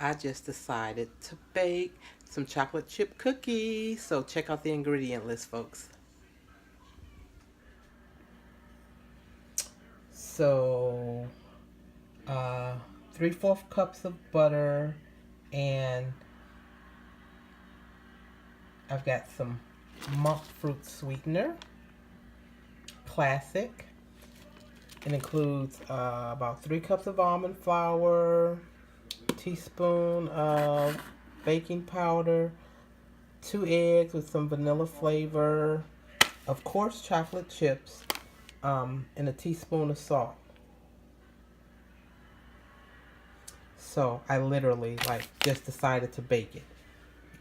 I just decided to bake some chocolate chip cookies. So check out the ingredient list, folks. So, uh, 3/4 cups of butter, and I've got some monk fruit sweetener, classic. It includes about 3 cups of almond flour, teaspoon of baking powder, 2 eggs with some vanilla flavor, of course chocolate chips, and a teaspoon of salt. So I literally just decided to bake it.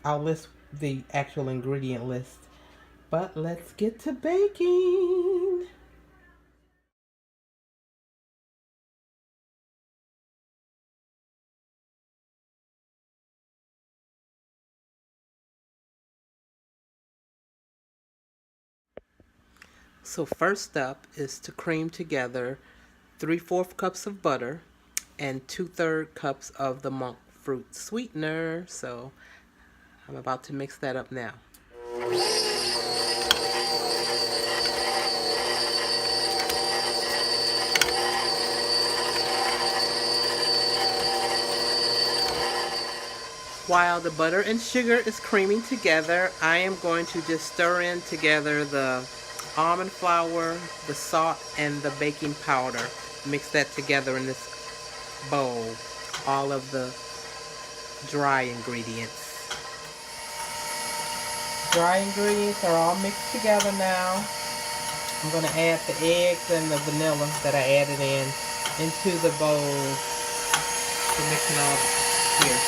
I'll list the actual ingredient list, but let's get to baking. So first up is to cream together 3/4 cups of butter and 2/3 cups of the monk fruit sweetener. So I'm about to mix that up now. While the butter and sugar is creaming together, I am going to just stir in together the almond flour, the salt, and the baking powder. Mix that together in this bowl. All of the dry ingredients. Dry ingredients are all mixed together now. I'm going to add the eggs and the vanilla that I added into the bowl to mix it all here.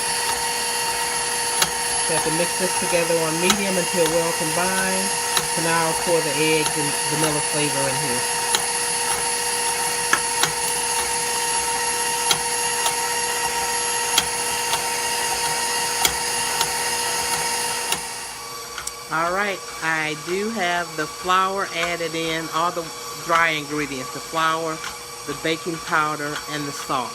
So I have to mix this together on medium until well combined. So now I'll pour the eggs and vanilla flavor in here. Alright, I do have the flour added in, all the dry ingredients, the flour, the baking powder, and the salt.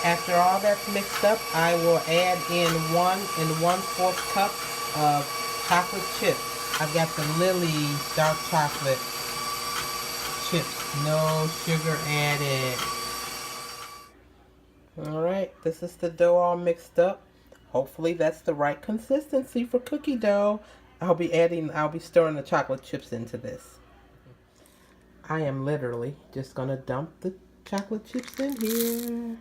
After all that's mixed up, I will add in 1 1/4 cup of chocolate chips. I've got the Lily dark chocolate chips, no sugar added. Alright, this is the dough all mixed up. Hopefully that's the right consistency for cookie dough. I'll be stirring the chocolate chips into this. I am literally just going to dump the chocolate chips in here.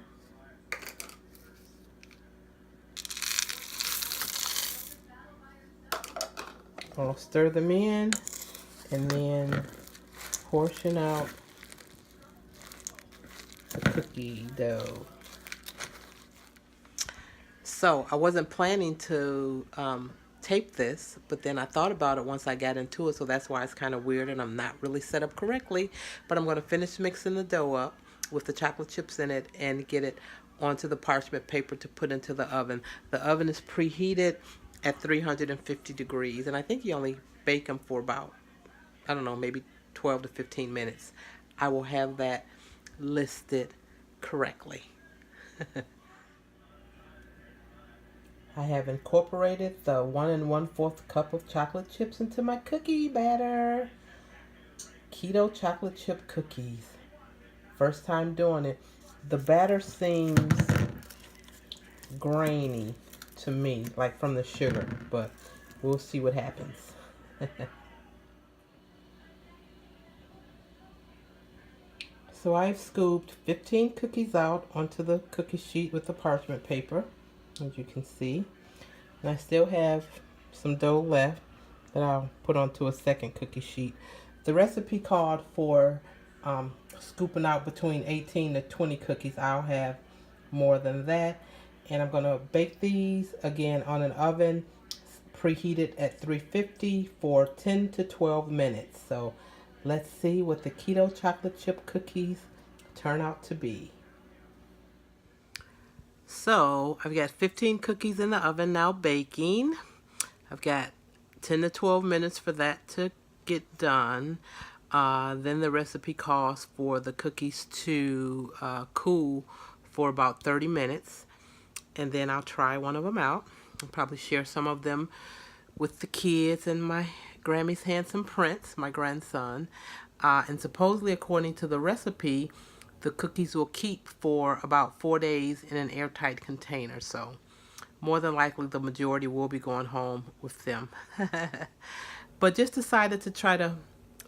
I'll stir them in and then portion out the cookie dough. So I wasn't planning to tape this, but then I thought about it once I got into it, so that's why it's kind of weird and I'm not really set up correctly. But I'm going to finish mixing the dough up with the chocolate chips in it and get it onto the parchment paper to put into the oven. The oven is preheated at 350 degrees, and I think you only bake them for about, I don't know, maybe 12 to 15 minutes. I will have that listed correctly. I have incorporated the 1 1/4 cup of chocolate chips into my cookie batter. Keto chocolate chip cookies. First time doing it. The batter seems grainy to me, like from the sugar, but we'll see what happens. So I've scooped 15 cookies out onto the cookie sheet with the parchment paper, as you can see. And I still have some dough left that I'll put onto a second cookie sheet. The recipe called for scooping out between 18 to 20 cookies. I'll have more than that. And I'm going to bake these again on an oven preheated at 350 for 10 to 12 minutes. So let's see what the keto chocolate chip cookies turn out to be. So I've got 15 cookies in the oven now baking. I've got 10 to 12 minutes for that to get done. Then the recipe calls for the cookies to cool for about 30 minutes. And then I'll try one of them out. I'll probably share some of them with the kids and my Grammy's handsome prince, my grandson. And supposedly, according to the recipe, the cookies will keep for about 4 days in an airtight container. So more than likely, the majority will be going home with them. But just decided to try to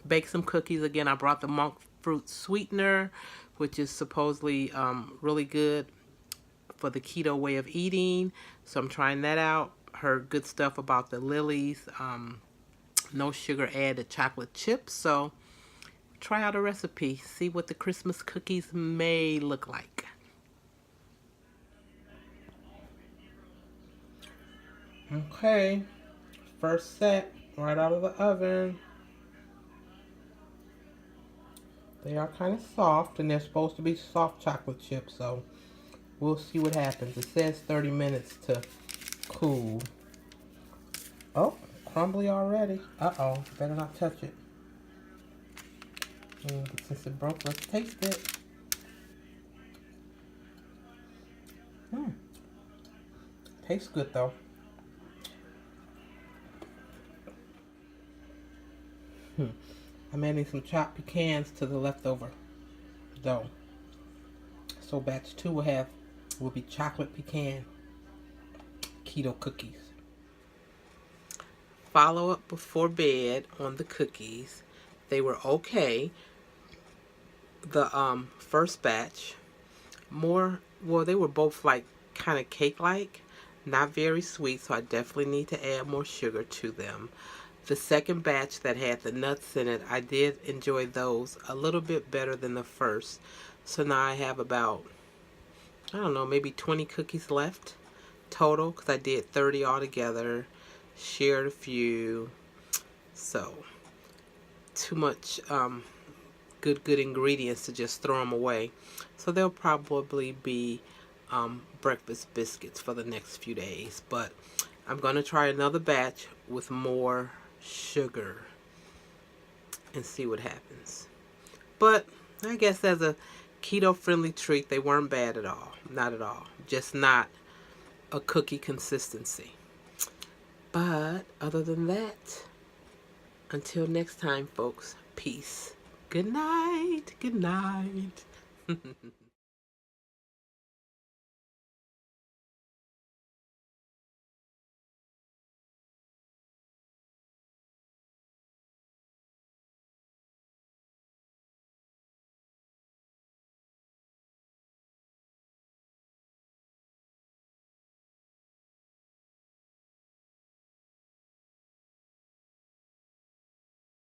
bake some cookies. Again, I brought the monk fruit sweetener, which is supposedly really good for the keto way of eating. So I'm trying that out. Heard good stuff about the Lily's no sugar added chocolate chips. So try out a recipe. See what the Christmas cookies may look like. Okay, first set right out of the oven. They are kind of soft, and they're supposed to be soft chocolate chips, so we'll see what happens. It says 30 minutes to cool. Oh, crumbly already. Uh-oh, better not touch it. But since it broke, let's taste it. Tastes good, though. I'm adding some chopped pecans to the leftover dough. So batch 2 will be chocolate pecan keto cookies. Follow up before bed on the cookies. They were okay. The first batch, they were both like kind of cake-like, not very sweet, so I definitely need to add more sugar to them. The second batch that had the nuts in it, I did enjoy those a little bit better than the first. So now I have about, I don't know, maybe 20 cookies left total, because I did 30 altogether, shared a few. So too much good ingredients to just throw them away. So they'll probably be breakfast biscuits for the next few days. But I'm going to try another batch with more sugar and see what happens. But I guess as a keto-friendly treat, they weren't bad at all. Not at all. Just not a cookie consistency. But other than that, until next time, folks, peace. Good night. Good night.